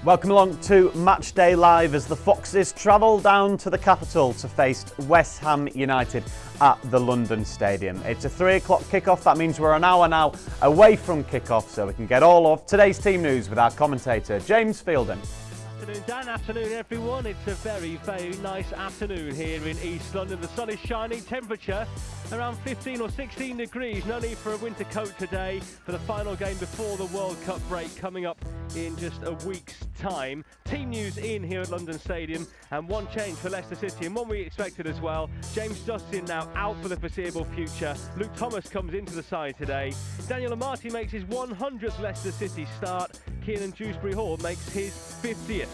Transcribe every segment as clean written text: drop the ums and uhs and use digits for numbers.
Welcome along to Match Day Live as the Foxes travel down to the capital to face West Ham United at the London Stadium. It's a 3 o'clock kickoff. That means we're an hour now away from kickoff, so we can get all of today's team news with our commentator, James Fielden. Afternoon, Dan. Afternoon, everyone. It's a very, very nice afternoon here in East London. The sun is shining, temperature around 15 or 16 degrees. No need for a winter coat today for the final game before the World Cup break coming up in just a week's time. Team news in here at London Stadium, and one change for Leicester City and one we expected as well. James Justin now out for the foreseeable future. Luke Thomas comes into the side today. Daniel Amati makes his 100th Leicester City start. Kieran Dewsbury Hall makes his 50th.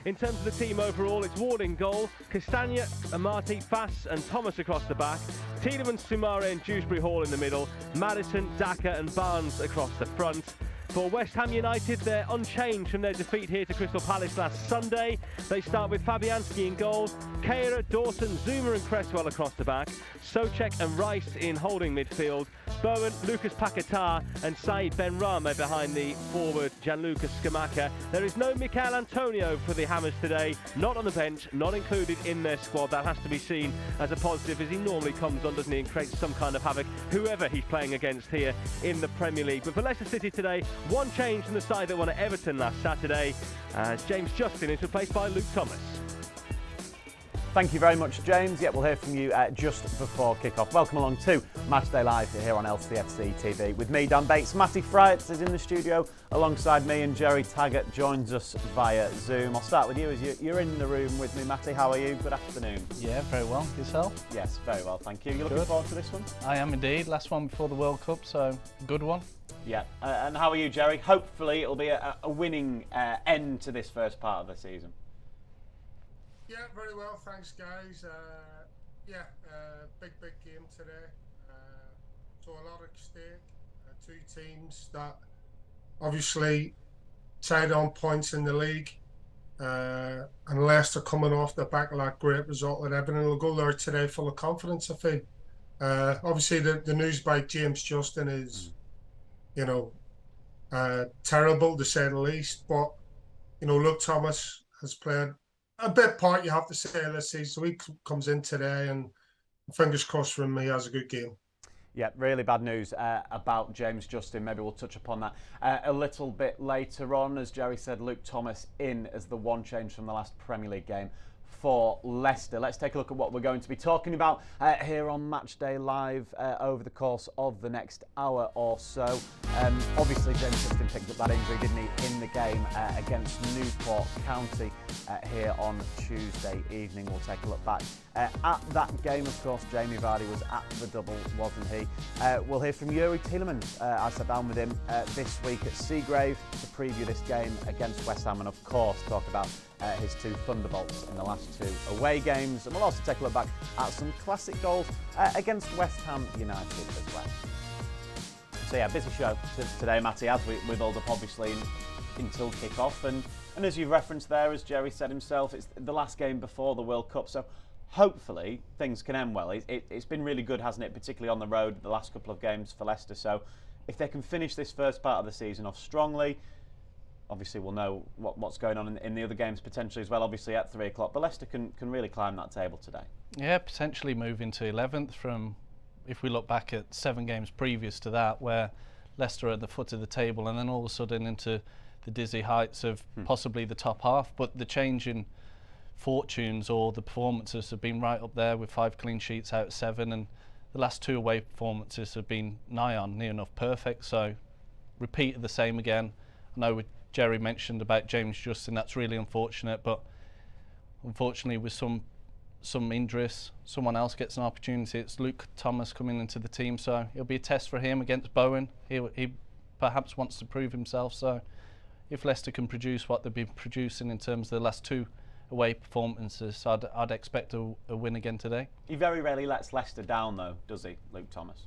In terms of the team overall, it's Ward in goal, Castagna, Amati, Fass and Thomas across the back, Tielemans, Soumare and Dewsbury Hall in the middle, Maddison, Daka and Barnes across the front. For West Ham United, they're unchanged from their defeat here to Crystal Palace last Sunday. They start with Fabianski in goal, Kehrer, Dawson, Zuma and Cresswell across the back, Soucek and Rice in holding midfield, Bowen, Lucas Paquetá and Said Benrahma behind the forward Gianluca Scamacca. There is no Michail Antonio for the Hammers today, not on the bench, not included in their squad. That has to be seen as a positive, as he normally comes on, doesn't he, and creates some kind of havoc, whoever he's playing against here in the Premier League. But for Leicester City today, one change from the side that won at Everton last Saturday, as James Justin is replaced by Luke Thomas. Thank you very much, James. Yeah, we'll hear from you just before kick-off. Welcome along to Matchday Live here on LCFC TV. With me, Dan Bates. Matty Frietz is in the studio alongside me, and Jerry Taggart joins us via Zoom. I'll start with you as you're in the room with me, Matty. How are you? Good afternoon. Yeah, very well. Yourself? Yes, very well, thank you. You looking forward to this one? I am indeed. Last one before the World Cup, so good one. Yeah, and how are you, Jerry? Hopefully it'll be a winning end to this first part of the season. Yeah, very well, thanks guys. Big game today. So a lot at stake. Two teams that obviously tied on points in the league. And Leicester coming off the back of that great result at Everton. We'll go there today full of confidence, I think. Obviously the news by James Justin is, terrible to say the least. But, Luke Thomas has played a bit part, you have to say, this season. So he comes in today, and fingers crossed for him, he has a good game. Yeah, really bad news about James Justin. Maybe we'll touch upon that a little bit later on. As Jerry said, Luke Thomas in as the one change from the last Premier League game for Leicester. Let's take a look at what we're going to be talking about here on Matchday Live over the course of the next hour or so. Obviously, James Justin picked up that injury, didn't he, in the game against Newport County here on Tuesday evening. We'll take a look back at that game. Of course, Jamie Vardy was at the double, wasn't he? We'll hear from Youri Tielemans. I sat down with him this week at Seagrave to preview this game against West Ham, and of course talk about his two thunderbolts in the last two away games. And we'll also take a look back at some classic goals against West Ham United as well. So yeah, busy show today, Matty, as we build up obviously until kick-off. And as you referenced there, as Jerry said himself, it's the last game before the World Cup. So hopefully things can end well. It's been really good, hasn't it, particularly on the road, the last couple of games for Leicester. So if they can finish this first part of the season off strongly, obviously we'll know what's going on in the other games potentially as well, obviously at 3 o'clock. But Leicester can really climb that table today. Yeah, potentially move into 11th from, if we look back at 7 games previous to that, where Leicester are at the foot of the table and then all of a sudden into the dizzy heights of possibly the top half. But the change in fortunes or the performances have been right up there with 5 clean sheets out of 7, and the last 2 away performances have been near enough perfect. So repeat of the same again. I know Jerry mentioned about James Justin, that's really unfortunate, but unfortunately with some injuries, someone else gets an opportunity. It's Luke Thomas coming into the team, so it'll be a test for him against Bowen. He perhaps wants to prove himself, so if Leicester can produce what they've been producing in terms of the last 2 away performances, I'd expect a win again today. He very rarely lets Leicester down though, does he, Luke Thomas?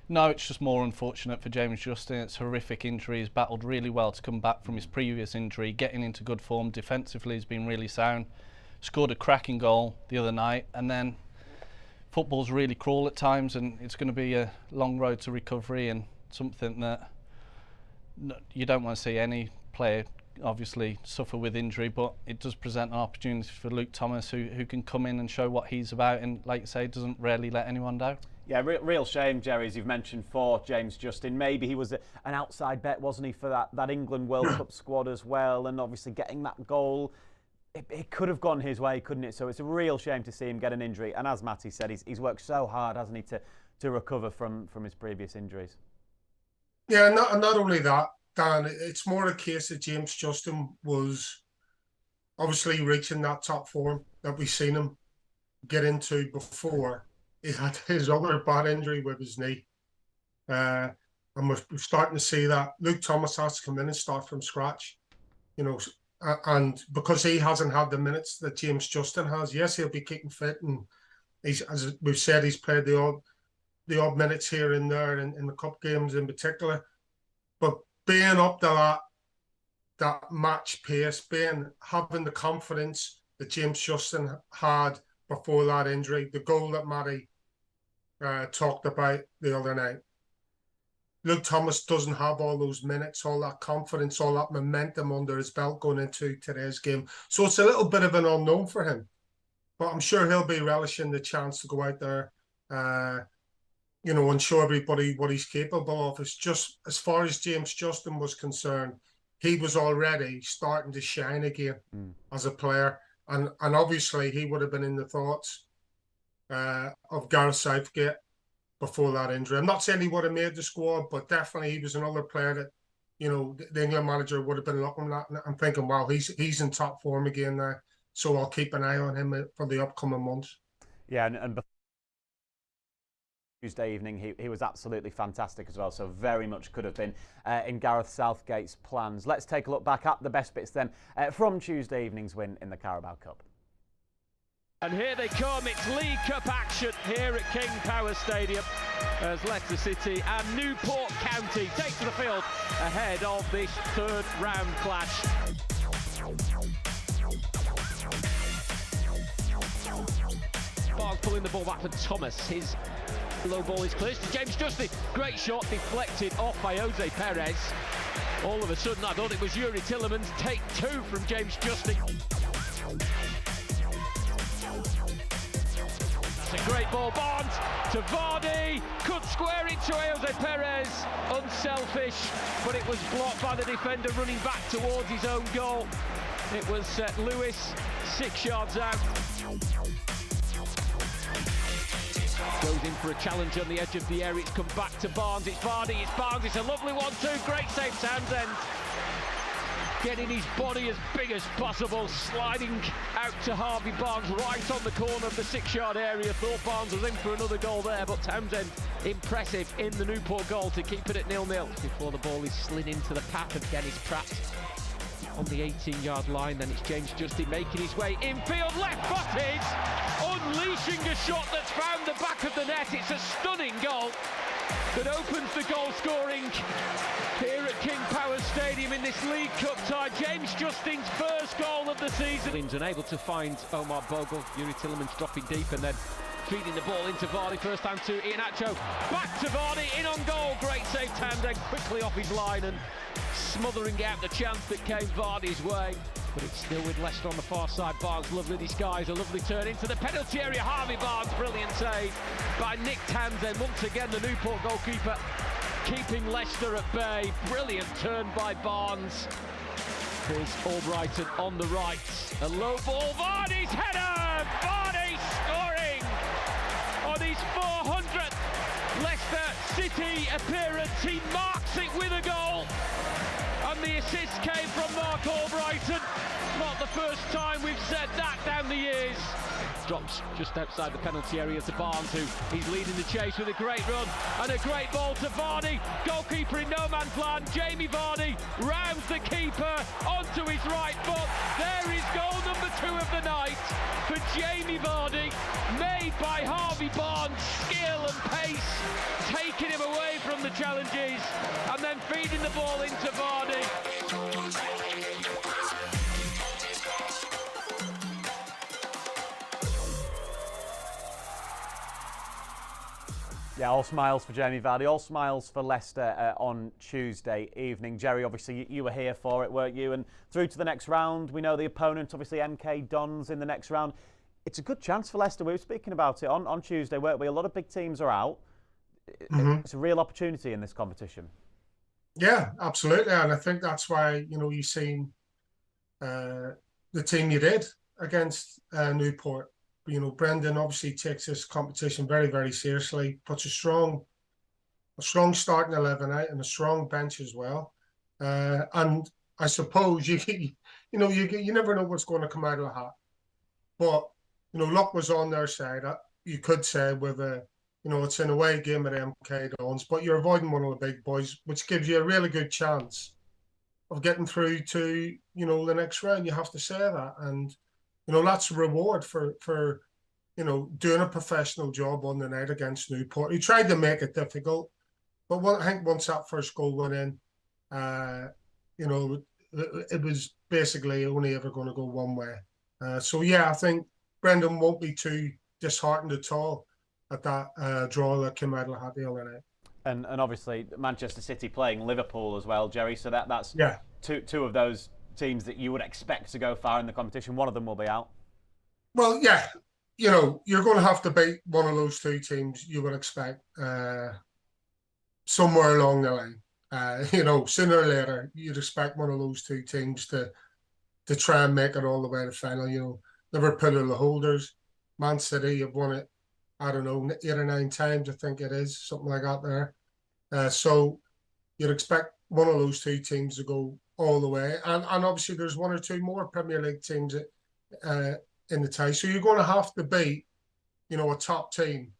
No, it's just more unfortunate for James Justin. It's a horrific injury. He's battled really well to come back from his previous injury, getting into good form. Defensively, he's been really sound. Scored a cracking goal the other night, and then football's really cruel at times, and it's going to be a long road to recovery, and something that you don't want to see any player obviously suffer with injury, but it does present an opportunity for Luke Thomas, who can come in and show what he's about, and like you say, doesn't really let anyone down. Yeah, real shame, Jerry, as you've mentioned, for James Justin. Maybe he was an outside bet, wasn't he, for that England World Cup squad as well, and obviously getting that goal, it could have gone his way, couldn't it? So it's a real shame to see him get an injury, and as Matty said, he's worked so hard, hasn't he, to recover from his previous injuries. Yeah, not only that, Dan, it's more a case that James Justin was obviously reaching that top form that we've seen him get into before. He had his other bad injury with his knee. And we're starting to see that Luke Thomas has to come in and start from scratch, you know, and because he hasn't had the minutes that James Justin has. Yes, he'll be keeping fit, and he's, as we've said, he's played the odd minutes here and there in the cup games in particular. But being up to that match pace, having the confidence that James Justin had before that injury, the goal that Matty talked about the other night. Luke Thomas doesn't have all those minutes, all that confidence, all that momentum under his belt going into today's game. So it's a little bit of an unknown for him. But I'm sure he'll be relishing the chance to go out there, you know, and show everybody what he's capable of. It's just, as far as James Justin was concerned, he was already starting to shine again as a player. And obviously he would have been in the thoughts of Gareth Southgate before that injury. I'm not saying he would have made the squad, but definitely he was another player that, you know, the England manager would have been looking at and thinking, wow, he's in top form again now. So I'll keep an eye on him for the upcoming months. Yeah, and before Tuesday evening, he was absolutely fantastic as well. So very much could have been in Gareth Southgate's plans. Let's take a look back at the best bits then from Tuesday evening's win in the Carabao Cup. And here they come, it's League Cup action here at King Power Stadium as Leicester City and Newport County take to the field ahead of this third round clash. Barnes pulling the ball back for Thomas, his low ball is clear to James Justin, great shot deflected off by Jose Perez. All of a sudden I thought it was Yuri Tillemans, take two from James Justin. It's a great ball, Barnes to Vardy, could square it to Jose Perez, unselfish, but it was blocked by the defender running back towards his own goal. It was Lewis, 6 yards out. Goes in for a challenge on the edge of the area, it's come back to Barnes, it's Vardy, it's Barnes, it's a lovely 1-2, great save Townsend. Getting his body as big as possible, sliding out to Harvey Barnes right on the corner of the 6-yard area. Thought Barnes was in for another goal there, but Townsend impressive in the Newport goal to keep it at 0-0 before the ball is slid into the path of Dennis Pratt. On the 18-yard line, then it's James Justin making his way infield, left-footed, unleashing a shot that's found the back of the net. It's a stunning goal that opens the goal scoring here at King Power Stadium in this League Cup tie. James Justin's first goal of the season. Unable to find Omar Bogle, Yuri Tillemans dropping deep and then feeding the ball into Vardy, first time to Iheanacho, back to Vardy, in on goal, great save Townsend, quickly off his line and smothering out the chance that came Vardy's way. But it's still with Leicester on the far side. Barnes, lovely disguise, a lovely turn into the penalty area. Harvey Barnes, brilliant save by Nick Townsend. Once again, the Newport goalkeeper keeping Leicester at bay. Brilliant turn by Barnes. Here's Albrighton on the right. A low ball, Vardy's header! Vardy scoring on his 400th Leicester City appearance. He marks it with a goal. And the assist came from Mark Albrighton. Not the first time we've said that down the years. Drops just outside the penalty area to Barnes, who he's leading the chase with a great run and a great ball to Vardy. Goalkeeper in no man's land, Jamie Vardy rounds the keeper onto his right foot. There is goal number 2 of the night for Jamie Vardy, made by Harvey Barnes. Skill and pace, taking him away from the challenges and then feeding the ball into Vardy. Yeah, all smiles for Jamie Vardy, all smiles for Leicester on Tuesday evening. Jerry, obviously you were here for it, weren't you? And through to the next round, we know the opponent, obviously MK Dons in the next round. It's a good chance for Leicester. We were speaking about it on Tuesday, weren't we? A lot of big teams are out. It's a real opportunity in this competition. Yeah, absolutely. And I think that's why, you've seen the team you did against Newport. Brendan obviously takes this competition very, very seriously, puts a strong starting 11 out and a strong bench as well. And I suppose you never know what's going to come out of the hat. But, luck was on their side. You could say with it's an away game at MK Dons, but you're avoiding one of the big boys, which gives you a really good chance of getting through to, the next round. You have to say that. And, that's a reward for doing a professional job on the night against Newport. He tried to make it difficult, but I think once that first goal went in, it was basically only ever going to go one way. So, yeah, I think Brendan won't be too disheartened at all at that draw that came out of the hat the other night. And obviously Manchester City playing Liverpool as well, Jerry. So that's two of those teams that you would expect to go far in the competition. One of them will be out. Well, yeah, you're going to have to beat one of those two teams. You would expect somewhere along the line. Sooner or later, you'd expect one of those two teams to try and make it all the way to the final. Liverpool are the holders. Man City have won it, I don't know, 8 or 9 times, I think it is, something like that there. So you'd expect one of those two teams to go all the way. And obviously there's one or two more Premier League teams in the tie. So you're going to have to beat, a top team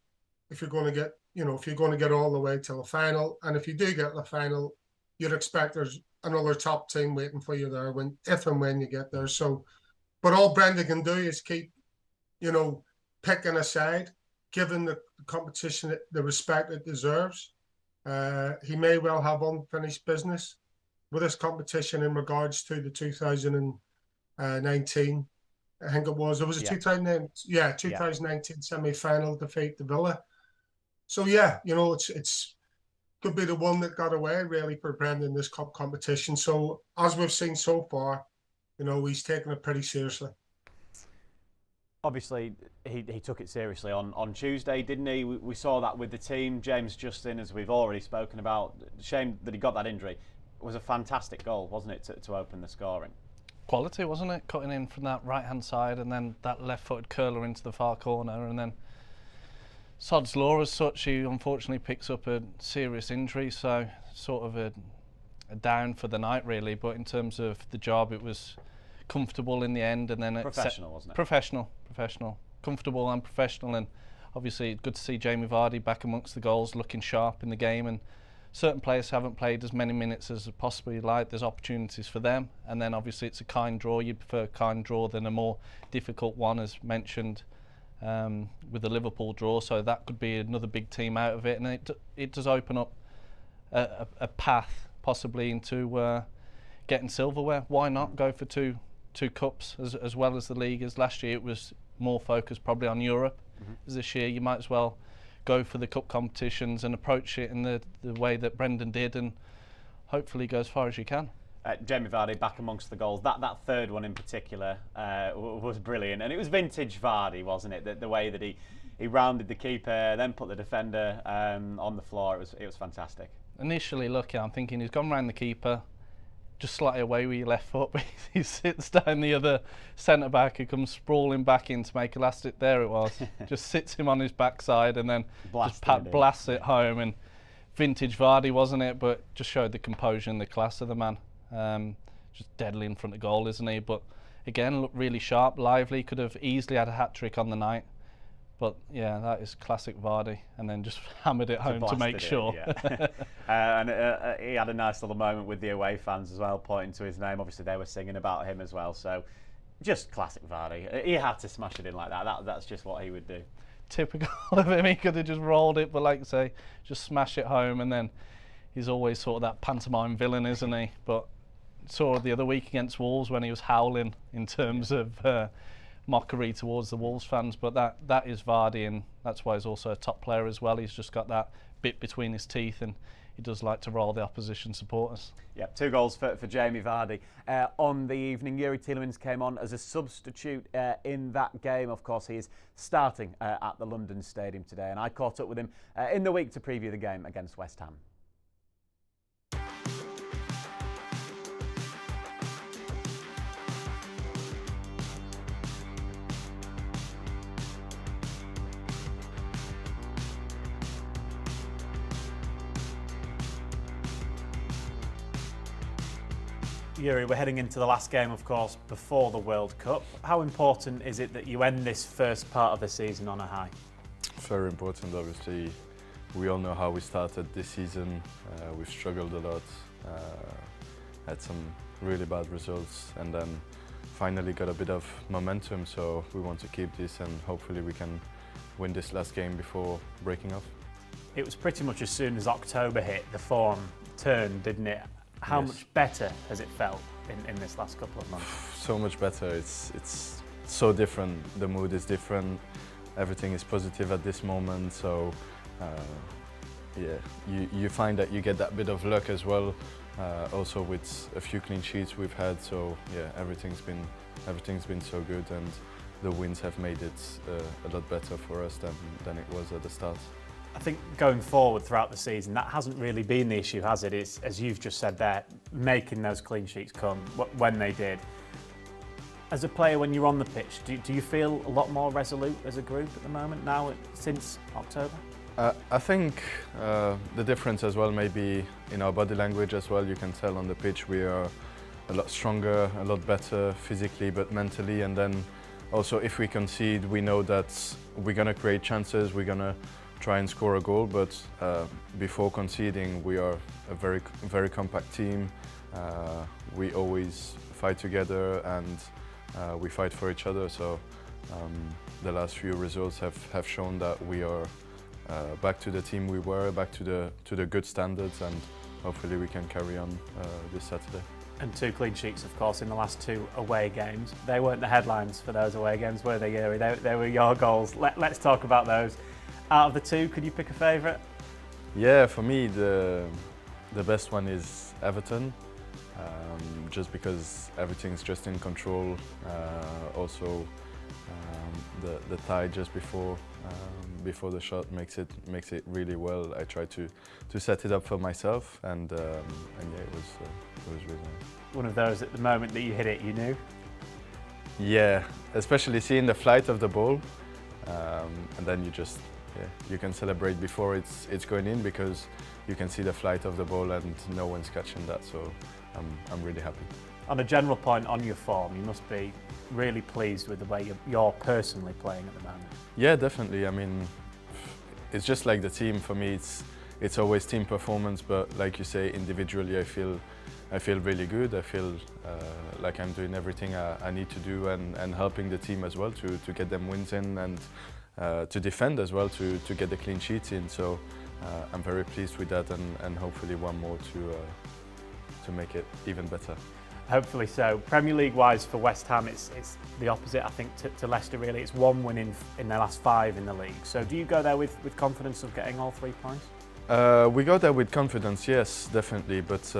if you're going to get, if you're going to get all the way to the final. And if you do get the final, you'd expect there's another top team waiting for you there if and when you get there. So, but all Brendan can do is keep, picking a side, giving the competition the respect it deserves. He may well have unfinished business with this competition in regards to the 2019, I think it was. It was a 2019 semi-final defeat to Villa. So yeah, it's could be the one that got away really for Brendan in this cup competition. So as we've seen so far, he's taken it pretty seriously. Obviously, he took it seriously on Tuesday, didn't he? We saw that with the team. James Justin, as we've already spoken about, shame that he got that injury. It was a fantastic goal, wasn't it, to open the scoring? Quality, wasn't it? Cutting in from that right-hand side and then that left-footed curler into the far corner, and then Sod's Law as such, he unfortunately picks up a serious injury, so sort of a down for the night really, but in terms of the job it was comfortable in the end, and then professional, wasn't it? Professional, comfortable and professional, and obviously good to see Jamie Vardy back amongst the goals, looking sharp in the game. And certain players haven't played as many minutes as possibly like. There's opportunities for them, and then obviously it's a kind draw. You prefer a kind draw than a more difficult one, as mentioned with the Liverpool draw. So that could be another big team out of it, and it does open up a path possibly into getting silverware. Why not go for two cups as well as the league? As last year it was more focused probably on Europe. As this year you might as well go for the cup competitions and approach it in the way that Brendan did, and hopefully go as far as you can. Jamie Vardy back amongst the goals. That third one in particular was brilliant, and it was vintage Vardy, wasn't it? The way that he rounded the keeper, then put the defender on the floor. It was fantastic. Initially looking, I'm thinking he's gone round the keeper, just slightly away with your left foot, but he sits down the other centre-back who comes sprawling back in to make a last hit. There it was. Just sits him on his backside and then blasts it home. And vintage Vardy, wasn't it? But just showed the composure and the class of the man. Just deadly in front of goal, isn't he? But again, looked really sharp, lively. Could have easily had a hat-trick on the night. But yeah, that is classic Vardy, and then just hammered it home to make sure. And he had a nice little moment with the away fans as well, pointing to his name. Obviously, they were singing about him as well. So, just classic Vardy. He had to smash it in like that. That's just what he would do. Typical of him. He could have just rolled it, but like I say, just smash it home. And then he's always sort of that pantomime villain, isn't he? But saw the other week against Wolves when he was howling in terms of mockery towards the Wolves fans, but that is Vardy, and that's why he's also a top player as well. He's just got that bit between his teeth, and he does like to roll the opposition supporters. Yeah, 2 goals for Jamie Vardy. On the evening, Youri Tielemans came on as a substitute in that game. Of course, he is starting at the London Stadium today, and I caught up with him in the week to preview the game against West Ham. Youri, we're heading into the last game, of course, before the World Cup. How important is it that you end this first part of the season on a high? Very important, obviously. We all know how we started this season. We've struggled a lot, had some really bad results, and then finally got a bit of momentum. So we want to keep this, and hopefully we can win this last game before breaking off. It was pretty much as soon as October hit, the form turned, didn't it? How much better has it felt in this last couple of months? So much better. It's so different. The mood is different. Everything is positive at this moment. So yeah, you find that you get that bit of luck as well. Also with a few clean sheets we've had. So yeah, everything's been so good, and the wins have made it a lot better for us than it was at the start. I think going forward throughout the season, that hasn't really been the issue, has it? It's, as you've just said there, making those clean sheets come when they did. As a player, when you're on the pitch, do you feel a lot more resolute as a group at the moment now, since October? I think the difference as well may be in our body language as well. You can tell on the pitch we are a lot stronger, a lot better physically, but mentally. And then also if we concede, we know that we're going to create chances, we're going to try and score a goal, but before conceding, we are a very compact team. We always fight together, and we fight for each other. So the last few results have shown that we are back to the team we were, back to the good standards, and hopefully we can carry on this Saturday. And 2 clean sheets, of course, in the last 2 away games. They weren't the headlines for those away games, were they, Youri? They were your goals. Let's talk about those. Out of the 2, could you pick a favourite? Yeah, for me the best one is Everton, just because everything's just in control. Also, the tie just before the shot makes it really well. I try to set it up for myself, and yeah, it was really nice. One of those at the moment that you hit it, you knew? Yeah, especially seeing the flight of the ball, and then you can celebrate before it's going in, because you can see the flight of the ball and no one's catching that. So I'm really happy. On a general point on your form, you must be really pleased with the way you're personally playing at the moment. Yeah, definitely. I mean, it's just like the team. For me, it's always team performance, but like you say, individually, I feel really good. I feel like I'm doing everything I need to do, and helping the team as well to get them wins in, and to defend as well, to get the clean sheets in. So I'm very pleased with that, and hopefully one more to make it even better. Hopefully so. Premier League wise for West Ham, it's the opposite, I think, to Leicester really. It's 1 win in their last 5 in the league. So do you go there with confidence of getting all 3 points? We go there with confidence, yes, definitely, but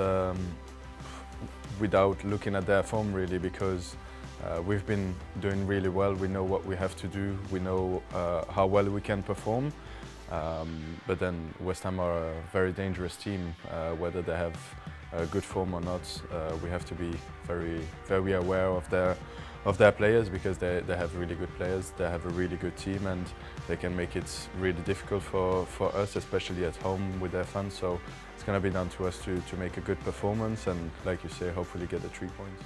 without looking at their form really, because we've been doing really well. We know what we have to do. We know how well we can perform. But then West Ham are a very dangerous team, whether they have good form or not. We have to be very aware of their players, because they have really good players. They have a really good team, and they can make it really difficult for us, especially at home with their fans. So it's going to be down to us to make a good performance, and like you say, hopefully get the 3 points.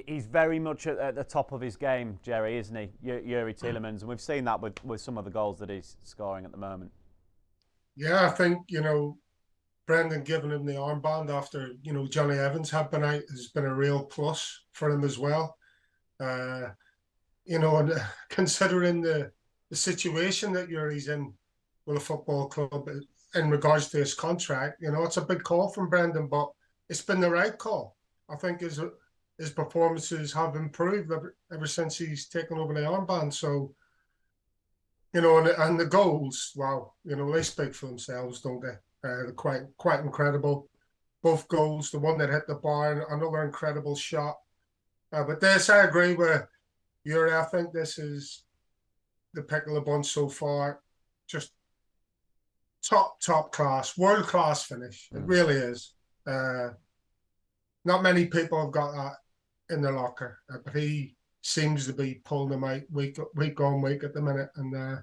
He's very much at the top of his game, Jerry, isn't he? Youri Tielemans, and we've seen that with some of the goals that he's scoring at the moment. Yeah, I think, Brendan giving him the armband after, Johnny Evans had been out has been a real plus for him as well. And considering the situation that Youri's in with a football club in regards to his contract, it's a big call from Brendan, but it's been the right call. I think his his performances have improved ever since he's taken over the armband. So, you know, and the goals, wow, you know, they speak for themselves, don't they? They're quite incredible. Both goals, the one that hit the bar, another incredible shot. But this, I agree with Yuri. I think this is the pick of the bunch so far. Just top class, world class finish. It really is. Not many people have got that in their locker, but he seems to be pulling them out week on week at the minute, and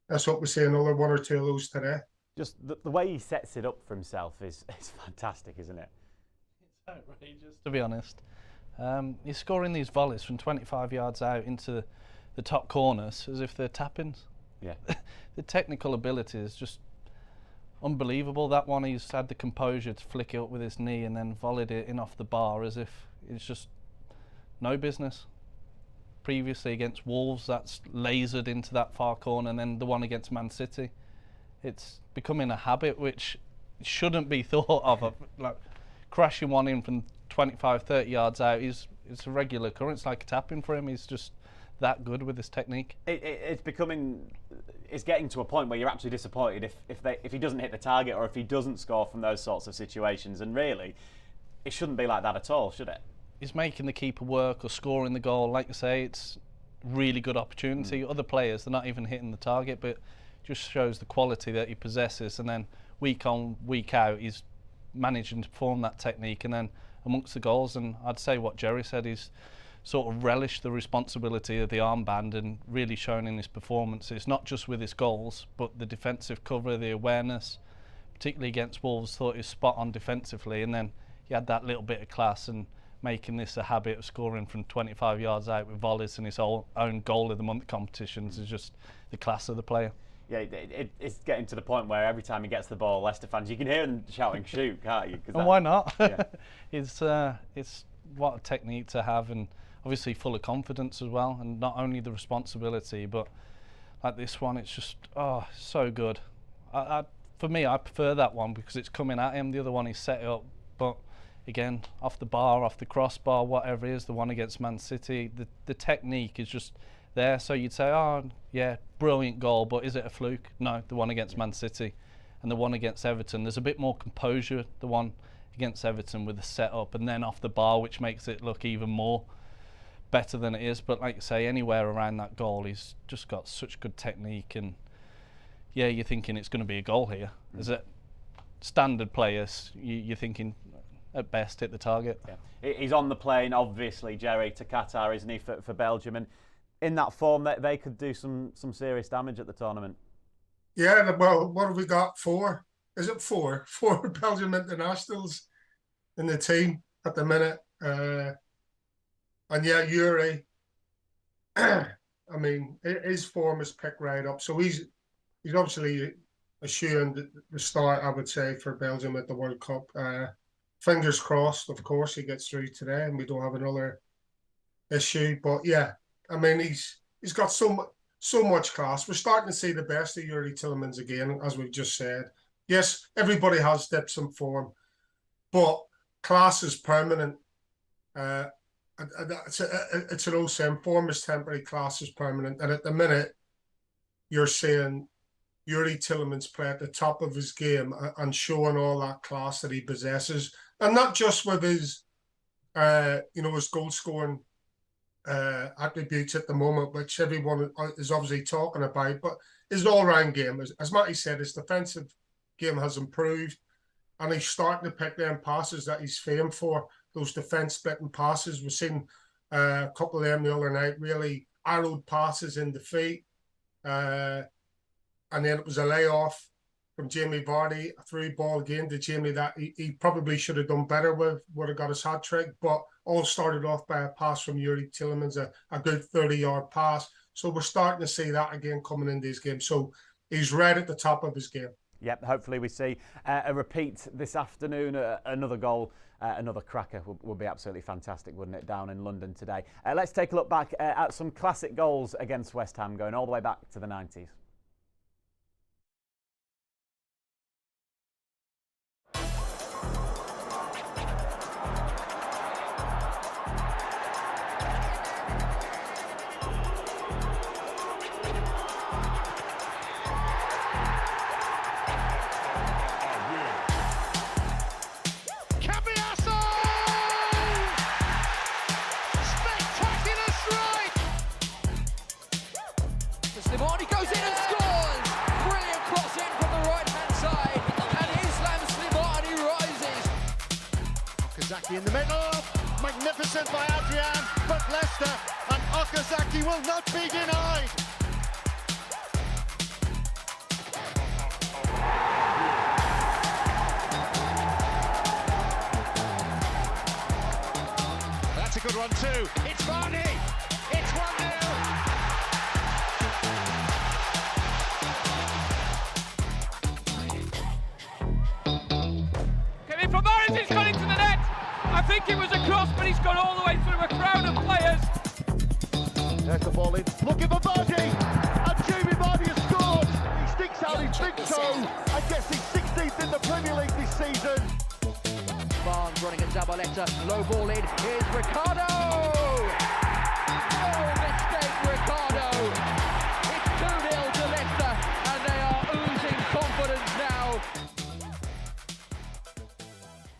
that's what we see another one or two of those today. Just the way he sets it up for himself is fantastic, isn't it? It's outrageous, to be honest. He's scoring these volleys from 25 yards out into the top corners as if they're tap-ins. Yeah. The technical ability is just unbelievable. That one, he's had the composure to flick it up with his knee and then volleyed it in off the bar as if it's just no business. Previously against Wolves, that's lasered into that far corner, and then the one against Man City. It's becoming a habit which shouldn't be thought of. Like crashing one in from 25, 30 yards out, it's a regular occurrence, like a tapping for him. He's just that good with his technique. It's getting to a point where you're actually disappointed if he doesn't hit the target or if he doesn't score from those sorts of situations. And really, it shouldn't be like that at all, should it? He's making the keeper work or scoring the goal. Like you say, it's really good opportunity. Other players, they're not even hitting the target, but just shows the quality that he possesses. And then week on, week out, he's managing to perform that technique. And then amongst the goals, and I'd say what Jerry said, he's sort of relished the responsibility of the armband and really shown in his performances, not just with his goals, but the defensive cover, the awareness, particularly against Wolves. Thought he was spot on defensively, and then he had that little bit of class and making this a habit of scoring from 25 yards out with volleys in his own goal of the month competitions is just the class of the player. Yeah, it's getting to the point where every time he gets the ball, Leicester fans, you can hear them shouting "shoot," can't you? And why not? Yeah. It's what a technique to have, and obviously full of confidence as well, and not only the responsibility, but like this one, it's just so good. For me, I prefer that one because it's coming at him. The other one, he set it up, but again, off the bar, off the crossbar, whatever it is, the one against Man City, the technique is just there. So you'd say, oh yeah, brilliant goal, but is it a fluke? No, the one against Man City and the one against Everton, there's a bit more composure, the one against Everton with the setup, and then off the bar, which makes it look even more better than it is. But like you say, anywhere around that goal, he's just got such good technique, and yeah, you're thinking it's going to be a goal here. Is it standard players? You're thinking at best hit the target. Yeah. He's on the plane, obviously, Jerry, to Qatar, isn't he, for Belgium? And in that form, they could do some serious damage at the tournament. Yeah, well, what have we got? 4? Is it 4? 4 Belgium internationals in the team at the minute. And yeah, Yuri, I mean, his form is picked right up. So he's obviously assumed the start, I would say, for Belgium at the World Cup. Fingers crossed, of course, he gets through today and we don't have another issue. But yeah, I mean, he's got so much class. We're starting to see the best of Yuri Tillemans again, as we've just said. Yes, everybody has dips in form, but class is permanent. It's an old saying, form is temporary, class is permanent. And at the minute, you're seeing Yuri Tillemans play at the top of his game and showing all that class that he possesses. And not just with his, his goal-scoring attributes at the moment, which everyone is obviously talking about, but his all-round game, as Matty said, his defensive game has improved, and he's starting to pick them passes that he's famed for, those defence-splitting passes. We've seen a couple of them the other night, really arrowed passes in defeat, and then it was a layoff from Jamie Vardy, a through ball again to Jamie that he probably should have done better with, would have got his hat-trick, but all started off by a pass from Yuri Tillemans, a good 30-yard pass. So we're starting to see that again coming in these games. So he's right at the top of his game. Yep, hopefully we see a repeat this afternoon, another goal, another cracker would be absolutely fantastic, wouldn't it, down in London today. Let's take a look back at some classic goals against West Ham, going all the way back to the 90s. Okazaki in the middle. Magnificent by Adrian, but Leicester and Okazaki will not be denied. That's a good one too. It's Varney. It's 1-0. From Morris, it's gone into the net. I think it was a cross, but he's gone all the way through a crowd of players. There's the ball in. Looking for Vardy. And Jamie Vardy has scored. He sticks out his big toe and gets his 16th in the Premier League this season. Barnes running at Zabaleta. Low ball in. Here's Ricardo. Oh, mistake, Ricardo. It's 2-0 to Leicester, and they are oozing confidence now.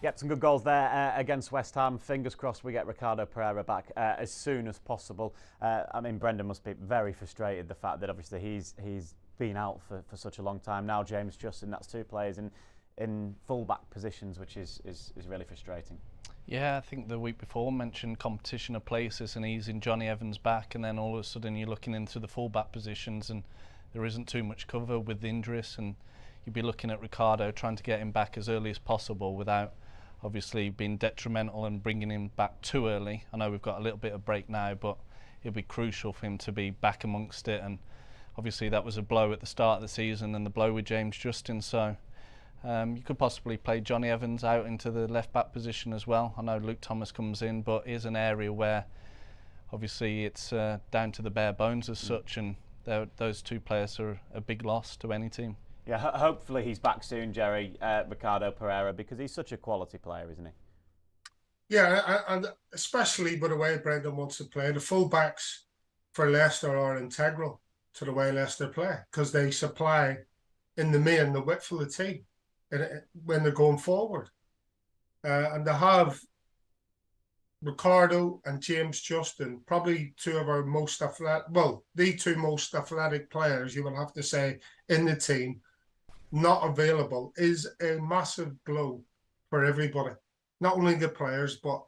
Yep, some good goals there against West Ham. Fingers crossed we get Ricardo Pereira back as soon as possible. I mean, Brendan must be very frustrated the fact that obviously he's been out for such a long time now. James Justin, that's two players in full-back positions, which is really frustrating. Yeah, I think the week before mentioned competition of places and easing Johnny Evans back, and then all of a sudden you're looking into the full-back positions and there isn't too much cover with the injuries, and you'd be looking at Ricardo trying to get him back as early as possible without obviously being detrimental and bringing him back too early. I know we've got a little bit of break now, but it'll be crucial for him to be back amongst it, and obviously that was a blow at the start of the season and the blow with James Justin, so you could possibly play Johnny Evans out into the left back position as well. I know Luke Thomas comes in, but is an area where obviously it's down to the bare bones as such, and those two players are a big loss to any team. Yeah, hopefully he's back soon, Jerry, Ricardo Pereira, because he's such a quality player, isn't he? Yeah, and especially by the way Brendan wants to play, the full-backs for Leicester are integral to the way Leicester play, because they supply in the main the width of the team when they're going forward. And to have Ricardo and James Justin, probably two of our most athletic, well, the two most athletic players, you would have to say, in the team, not available, is a massive blow for everybody. Not only the players, but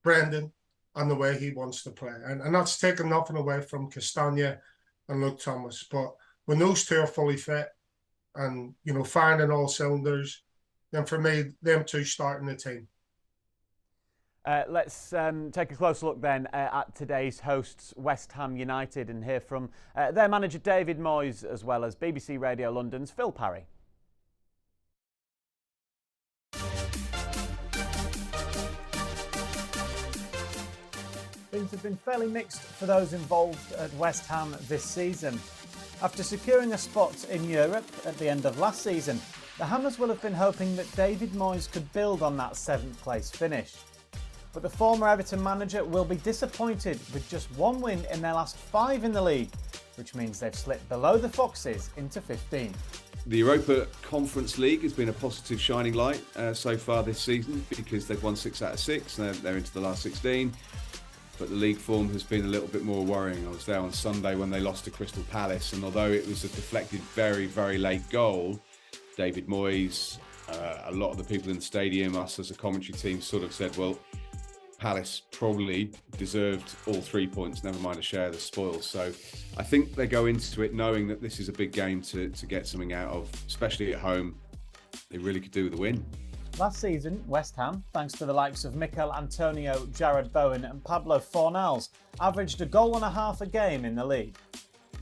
Brendan and the way he wants to play. And that's taken nothing away from Castagna and Luke Thomas. But when those two are fully fit and, you know, firing on all cylinders, then for me, them two starting the team. Let's take a closer look then at today's hosts, West Ham United, and hear from their manager David Moyes, as well as BBC Radio London's Phil Parry. Things have been fairly mixed for those involved at West Ham this season. After securing a spot in Europe at the end of last season, the Hammers will have been hoping that David Moyes could build on that 7th place finish. But the former Everton manager will be disappointed with just one win in their last 5 in the league, which means they've slipped below the Foxes into 15. The Europa Conference League has been a positive shining light so far this season, because they've won 6 out of 6, they're into the last 16. But the league form has been a little bit more worrying. I was there on Sunday when they lost to Crystal Palace, and although it was a deflected very, very late goal, David Moyes, a lot of the people in the stadium, us as a commentary team, sort of said, well, Palace probably deserved all 3 points, never mind a share of the spoils. So I think they go into it knowing that this is a big game to get something out of, especially at home. They really could do with a win. Last season, West Ham, thanks to the likes of Mikel Antonio, Jared Bowen and Pablo Fornals, averaged a goal and a half a game in the league.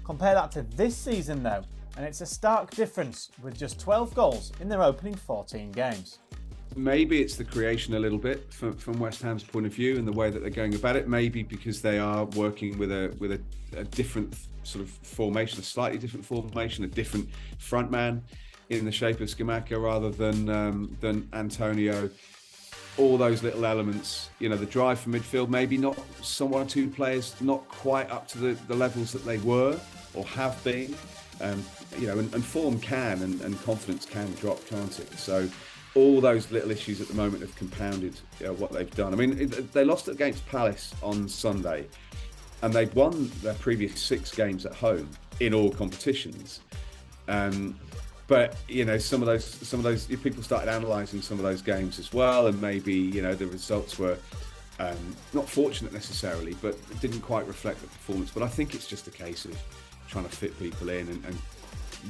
Compare that to this season though, and it's a stark difference, with just 12 goals in their opening 14 games. Maybe it's the creation a little bit from West Ham's point of view and the way that they're going about it. Maybe because they are working with a different sort of formation, a slightly different formation, a different front man in the shape of Scamacca rather than Antonio. All those little elements, you know, the drive from midfield, maybe not some 1 or 2 players not quite up to the levels that they were or have been. You know, and form can and confidence can drop, can't it? So all those little issues at the moment have compounded what they've done. I mean, they lost against Palace on Sunday, and they'd won their previous 6 games at home in all competitions. But some of those people started analysing some of those games as well, and maybe the results were not fortunate necessarily, but it didn't quite reflect the performance. But I think it's just a case of trying to fit people in and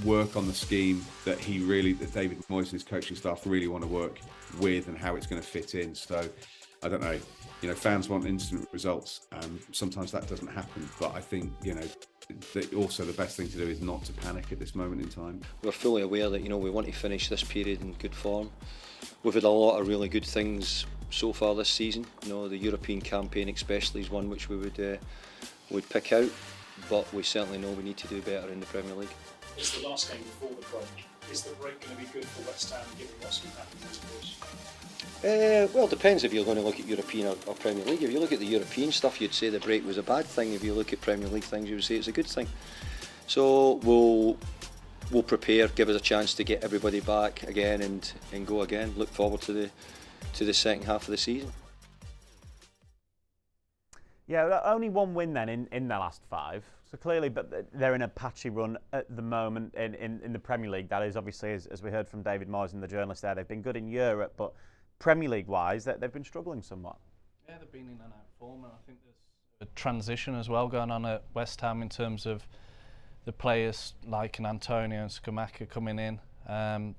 work on the scheme that David Moyes and his coaching staff really want to work with, and how it's going to fit in. So I don't know. Fans want instant results, and sometimes that doesn't happen. But I think also the best thing to do is not to panic at this moment in time. We're fully aware that we want to finish this period in good form. We've had a lot of really good things so far this season. The European campaign especially is one which we would pick out, but we certainly know we need to do better in the Premier League. It's the last game before the break. Is the break going to be good for West Ham, given what's been happening to us? Well, it depends if you're going to look at European or Premier League. If you look at the European stuff, you'd say the break was a bad thing. If you look at Premier League things, you would say it's a good thing. So we'll prepare, give us a chance to get everybody back again and go again. Look forward to the second half of the season. Yeah, only one win then in their last 5. So clearly, but they're in a patchy run at the moment in the Premier League. That is, obviously, as we heard from David Moyes and the journalist there, they've been good in Europe, but Premier League-wise, they've been struggling somewhat. Yeah, they've been in and out form, and I think there's a transition as well going on at West Ham in terms of the players like an Antonio and Scamacca coming in,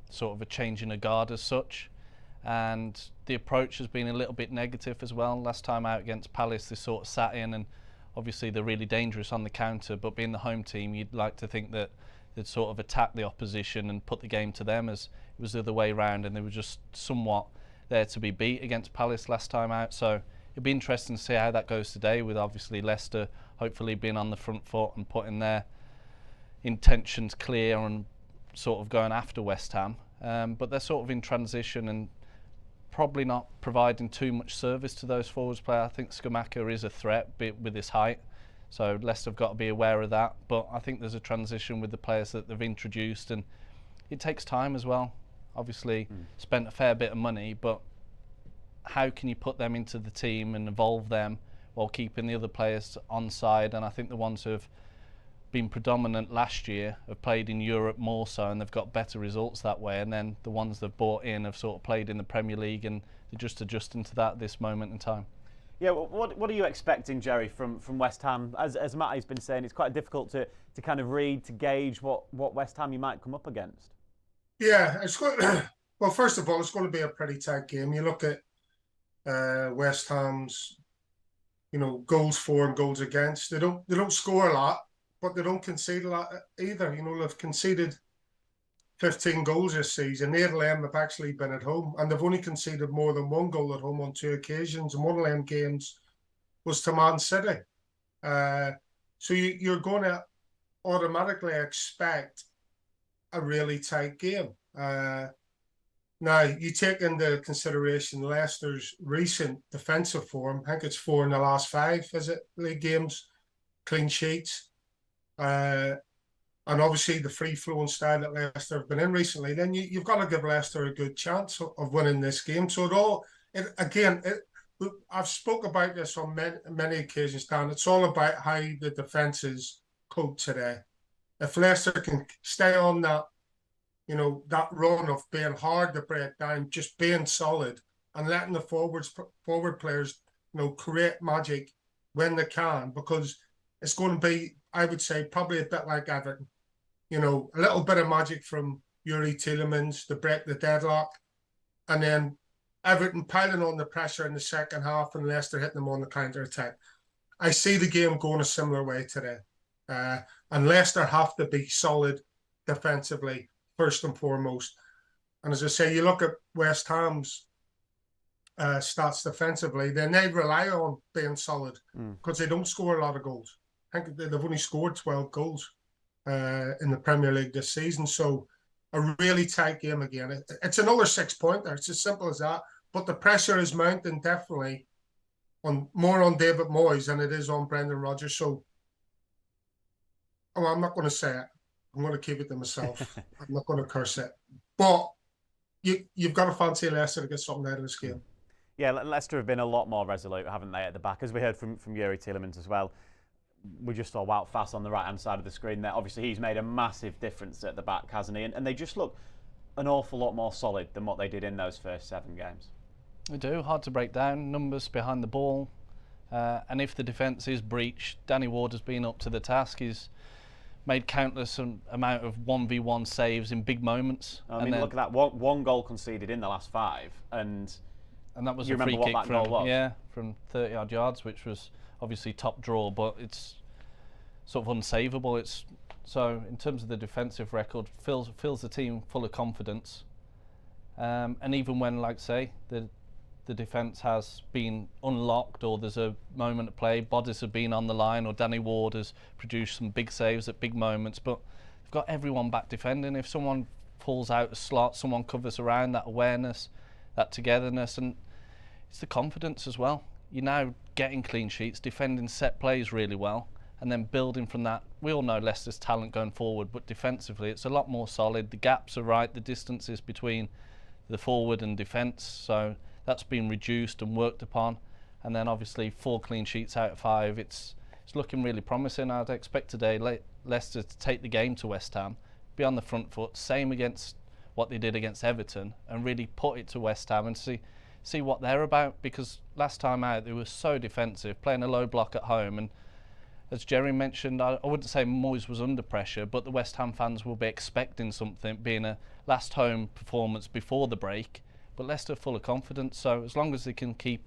sort of a change in the guard as such. And the approach has been a little bit negative as well. Last time out against Palace, they sort of sat in, and obviously they're really dangerous on the counter, but being the home team, you'd like to think that they'd sort of attack the opposition and put the game to them, as it was the other way around, and they were just somewhat there to be beat against Palace last time out. So it'd be interesting to see how that goes today, with obviously Leicester hopefully being on the front foot and putting their intentions clear and sort of going after West Ham. But they're sort of in transition and probably not providing too much service to those forwards players. I think Scamacca is a threat with his height, so Leicester have got to be aware of that. But I think there's a transition with the players that they've introduced, and it takes time as well. Obviously spent a fair bit of money, but how can you put them into the team and evolve them while keeping the other players on side? And I think the ones who have been predominant last year have played in Europe more so, and they've got better results that way. And then the ones they've brought in have sort of played in the Premier League, and they're just adjusting to that at this moment in time. Yeah, what are you expecting, Jerry, from West Ham? As Matty's been saying, it's quite difficult to kind of read, to gauge what West Ham you might come up against. Yeah, well, first of all, it's going to be a pretty tight game. You look at West Ham's, goals for and goals against. They don't score a lot, but they don't concede a lot either. They've conceded 15 goals this season. 8 of them have actually been at home, and they've only conceded more than 1 goal at home on 2 occasions, and one of them games was to Man City. So you're going to automatically expect a really tight game. Now, you take into consideration Leicester's recent defensive form. I think it's 4 in the last 5, is it, league games, clean sheets. And obviously the free-flowing style that Leicester have been in recently, then you've got to give Leicester a good chance of winning this game. So I've spoke about this on many occasions, Dan. It's all about how the defences cope today. If Leicester can stay on that, that run of being hard to break down, just being solid and letting the forward players, create magic when they can, because it's going to be, I would say, probably a bit like Everton. A little bit of magic from Yuri Tielemans to break the deadlock, and then Everton piling on the pressure in the second half and Leicester hitting them on the counter-attack. I see the game going a similar way today. And Leicester have to be solid defensively, first and foremost. And as I say, you look at West Ham's stats defensively, then they rely on being solid because they don't score a lot of goals. I think they've only scored 12 goals in the Premier League this season. So a really tight game again. It's another 6-pointer. It's as simple as that. But the pressure is mounting definitely more on David Moyes than it is on Brendan Rodgers. So I'm not going to say it. I'm going to keep it to myself. I'm not going to curse it. But you've got to fancy Leicester to get something out of this game. Yeah, Leicester have been a lot more resolute, haven't they, at the back, as we heard from Yuri Tielemans as well. we just saw Wout Faes on the right-hand side of the screen there. Obviously, he's made a massive difference at the back, hasn't he? And they just look an awful lot more solid than what they did in those first 7 games. They do. Hard to break down. Numbers behind the ball. And if the defence is breached, Danny Ward has been up to the task. He's made countless amount of 1v1 saves in big moments. I mean, look at that. One goal conceded in the last 5. And that was you a free remember kick what that goal was? Yeah, from 30-odd yards, which was obviously top draw, but it's sort of unsavable. So in terms of the defensive record, fills the team full of confidence. And even when, like say, the defence has been unlocked, or there's a moment of play, bodies have been on the line, or Danny Ward has produced some big saves at big moments, but they've got everyone back defending. If someone falls out of slot, someone covers around, that awareness, that togetherness, and it's the confidence as well. You're now getting clean sheets, defending set plays really well, and then building from that. We all know Leicester's talent going forward, but defensively it's a lot more solid. The gaps are right, the distances between the forward and defence, so that's been reduced and worked upon. And then obviously 4 clean sheets out of 5. It's looking really promising. I'd expect today Leicester to take the game to West Ham, be on the front foot, same against what they did against Everton, and really put it to West Ham and see what they're about, because last time out they were so defensive, playing a low block at home. And as Jerry mentioned, I wouldn't say Moyes was under pressure, but the West Ham fans will be expecting something, being a last home performance before the break. But Leicester full of confidence, so as long as they can keep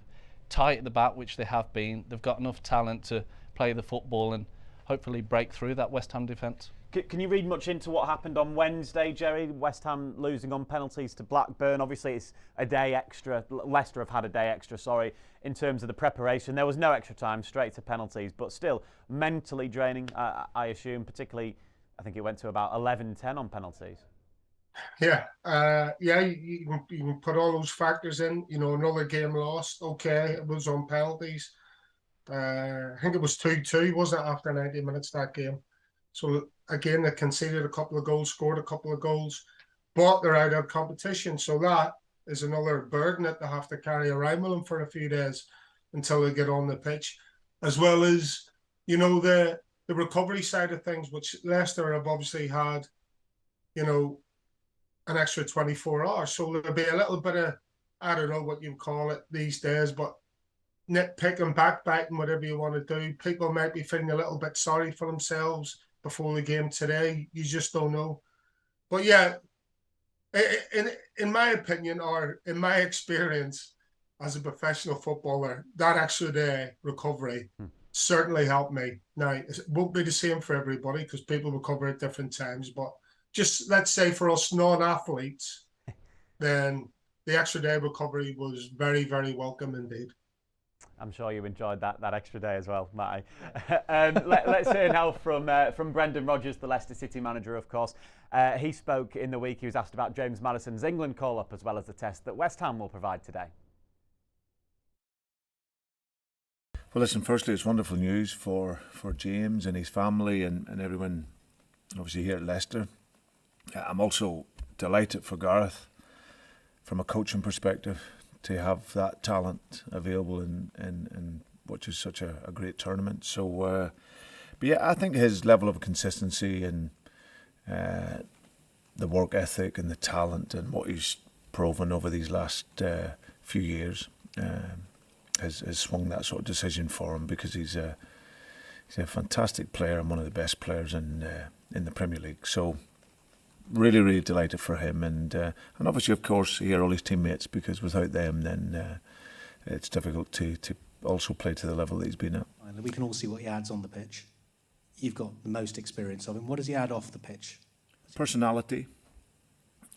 tight at the back, which they have been, they've got enough talent to play the football and hopefully break through that West Ham defence. Can you read much into what happened on Wednesday, Jerry? West Ham losing on penalties to Blackburn. Obviously, it's a day extra. Leicester have had a day extra, in terms of the preparation. There was no extra time, straight to penalties, but still mentally draining, I assume, particularly, I think it went to about 11-10 on penalties. Yeah, you can put all those factors in. You know, another game lost. Okay, it was on penalties. I think it was 2-2, wasn't it, after 90 minutes that game? So again, they conceded a couple of goals, scored a couple of goals, but they're out of competition. So that is another burden that they have to carry around with them for a few days until they get on the pitch, as well as, you know, the recovery side of things, which Leicester have obviously had, you know, an extra 24 hours. So there'll be a little bit of, I don't know what you call it these days, but nitpicking, backbiting, whatever you want to do. People might be feeling a little bit sorry for themselves before the game today. You just don't know. But yeah, in my opinion, or in my experience as a professional footballer, that extra day recovery certainly helped me. Now, it won't be the same for everybody because people recover at different times, but just let's say for us non-athletes, then the extra day recovery was very, very welcome indeed. I'm sure you enjoyed that extra day as well, Matty. Let's hear now from Brendan Rodgers, the Leicester City manager, of course. He spoke in the week. He was asked about James Maddison's England call-up as well as the test that West Ham will provide today. Well, listen, firstly, it's wonderful news for James and his family and everyone, obviously, here at Leicester. I'm also delighted for Gareth, from a coaching perspective, to have that talent available in which is such a great tournament. So, but yeah, I think his level of consistency and the work ethic and the talent and what he's proven over these last few years has swung that sort of decision for him, because he's a fantastic player and one of the best players in the Premier League. So, really, really delighted for him, and obviously, of course, here all his teammates, because without them, then it's difficult to also play to the level that he's been at. We can all see what he adds on the pitch. You've got the most experience of him. What does he add off the pitch? Personality,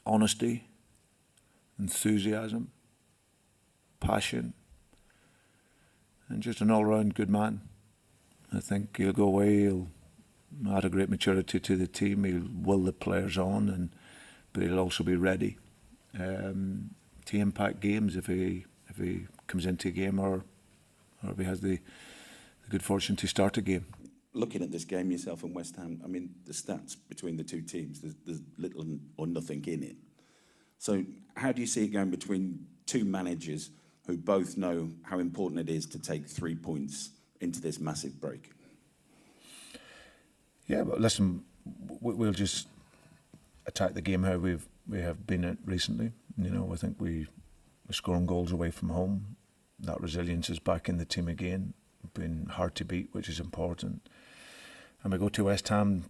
honesty, enthusiasm, passion, and just an all-round good man. I think he'll go away, he'll add a great maturity to the team. He'll will the players on, but he'll also be ready to impact games if he comes into a game or if he has the good fortune to start a game. Looking at this game yourself and West Ham, I mean, the stats between the two teams, there's little or nothing in it. So how do you see it going between two managers who both know how important it is to take 3 points into this massive break? Yeah, but listen, we'll just attack the game how we have been at recently. You know, I think we're scoring goals away from home. That resilience is back in the team again. Been hard to beat, which is important. And we go to West Ham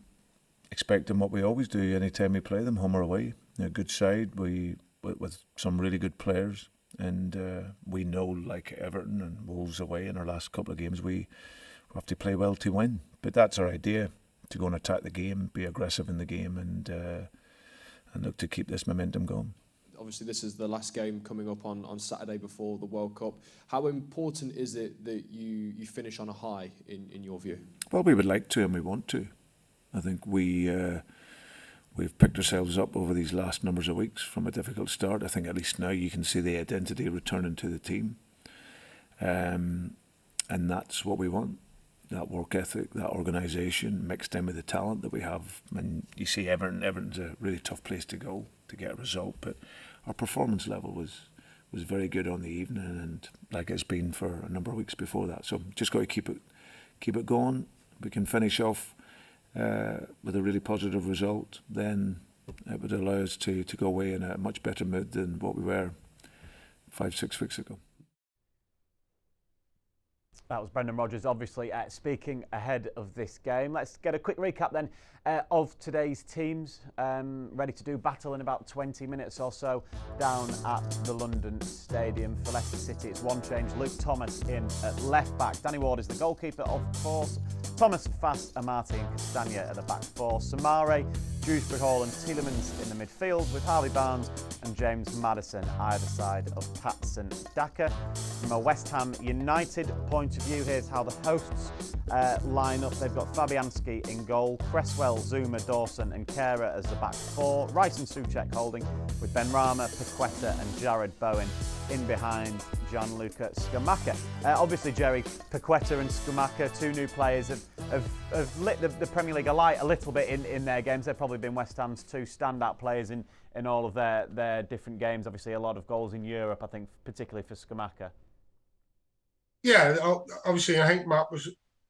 expecting what we always do anytime we play them, home or away. A good side, with some really good players, and we know, like Everton and Wolves away in our last couple of games, we have to play well to win. But that's our idea, to go and attack the game, be aggressive in the game, and look to keep this momentum going. Obviously, this is the last game coming up on Saturday before the World Cup. How important is it that you finish on a high, in your view? Well, we would like to and we want to. I think we've picked ourselves up over these last numbers of weeks from a difficult start. I think at least now you can see the identity returning to the team. And that's what we want. That work ethic, that organisation, mixed in with the talent that we have. And you see Everton's a really tough place to go to get a result, but our performance level was very good on the evening, and like it's been for a number of weeks before that. So just got to keep it going. We can finish off with a really positive result, then it would allow us to go away in a much better mood than what we were 5-6 weeks ago. That was Brendan Rodgers, obviously speaking ahead of this game. Let's get a quick recap then of today's teams. Ready to do battle in about 20 minutes or so down at the London Stadium. For Leicester City, it's one change. Luke Thomas in at left back. Danny Ward is the goalkeeper, of course. Thomas, Fast, Amati and Castagna at the back four. Samare, Dewsbury Hall and Tielemans in the midfield, with Harvey Barnes and James Maddison either side of Patson Daka. From a West Ham United point of view, here's how the hosts line up. They've got Fabianski in goal, Cresswell, Zuma, Dawson and Kehrer as the back four. Rice and Souček holding, with Benrahma, Paqueta and Jared Bowen in behind Gianluca Scamacca. Obviously, Jerry, Paqueta and Scamacca, two new players, have lit the Premier League alight a little bit in their games. They've probably been West Ham's two standout players in all of their different games. Obviously, a lot of goals in Europe, I think, particularly for Scamacca. Yeah, obviously, I think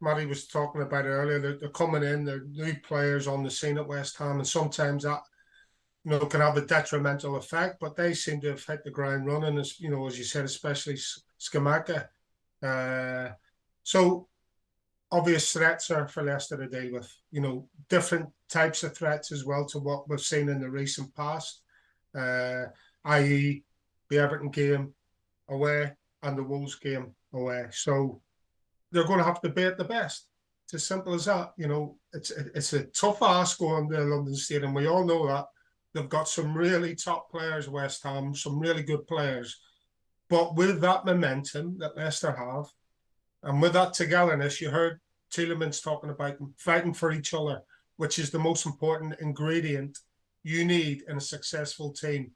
Matty was talking about it earlier. They're coming in, they're new players on the scene at West Ham, and sometimes that, you know, can have a detrimental effect. But they seem to have hit the ground running, as you know, as you said, especially Scamacca. So obvious threats are for Leicester to deal with. You know, different types of threats as well to what we've seen in the recent past, i.e., the Everton game away and the Wolves game away. So they're going to have to be at the best. It's as simple as that. You know, it's a tough ask going to London Stadium. We all know that. They've got some really top players, West Ham, some really good players. But with that momentum that Leicester have, and with that togetherness, you heard Tielemans talking about them fighting for each other, which is the most important ingredient you need in a successful team.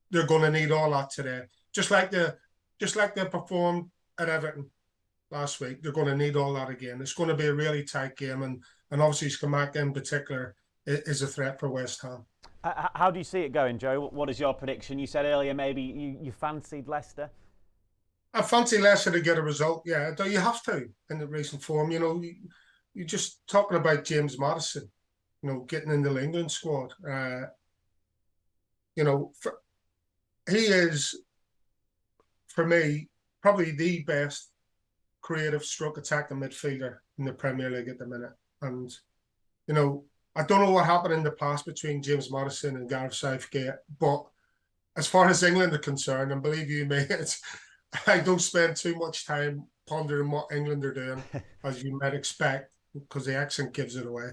They're going to need all that today. Just like they performed at Everton last week, they're going to need all that again. It's going to be a really tight game, and obviously Scamacca in particular is a threat for West Ham. How do you see it going, Joe? What is your prediction? You said earlier maybe you fancied Leicester. I fancy Leicester to get a result, yeah. You have to in the recent form. You know, you're just talking about James Maddison, you know, getting in the England squad. You know, he is, for me, probably the best creative stroke attacking midfielder in the Premier League at the minute. And, you know, I don't know what happened in the past between James Maddison and Gareth Southgate, but as far as England are concerned, and believe you me, I don't spend too much time pondering what England are doing, as you might expect, because the accent gives it away.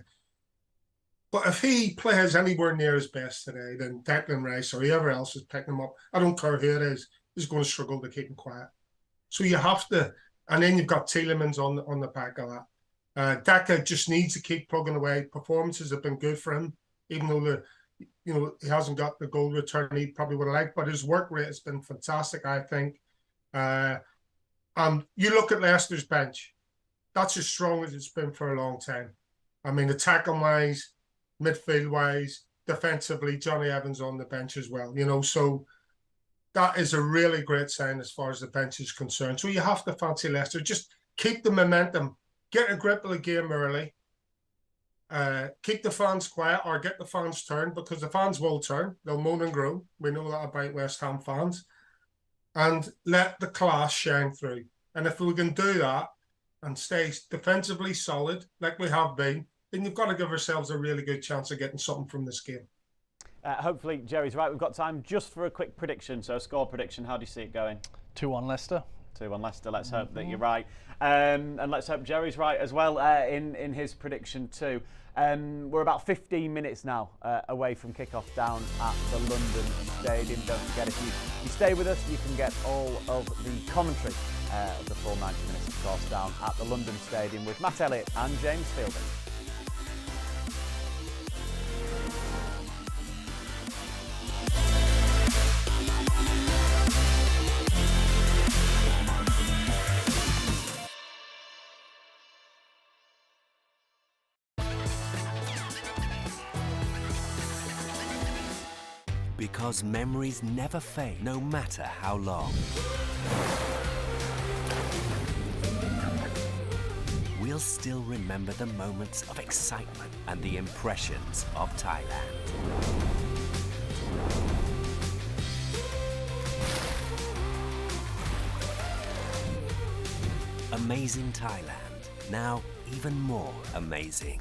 But if he plays anywhere near his best today, then Declan Rice or whoever else is picking him up, I don't care who it is going to struggle to keep him quiet. So you have to, and then you've got Tielemans on the back of that. Daka just needs to keep plugging away. Performances have been good for him, even though he hasn't got the goal return he probably would have liked, but his work rate has been fantastic, I think. You look at Leicester's bench, that's as strong as it's been for a long time. I mean, attacking wise, midfield wise, defensively, Johnny Evans on the bench as well, you know, so that is a really great sign as far as the bench is concerned. So you have to fancy Leicester. Just keep the momentum, get a grip of the game early, keep the fans quiet or get the fans turned, because the fans will turn. They'll moan and groan. We know that about West Ham fans. And let the class shine through. And if we can do that and stay defensively solid like we have been, then you've got to give ourselves a really good chance of getting something from this game. Hopefully Jerry's right. We've got time just for a quick prediction. So a score prediction, how do you see it going? 2-1 Leicester. 2-1 Leicester. Let's hope that you're right. And let's hope Jerry's right as well in his prediction too. We're about 15 minutes now away from kickoff down at the London Stadium. Don't forget, if you stay with us, you can get all of the commentary of the full 90 minutes, of course, down at the London Stadium with Matt Elliott and James Fielding. Because memories never fade, no matter how long. We'll still remember the moments of excitement and the impressions of Thailand. Amazing Thailand, now even more amazing.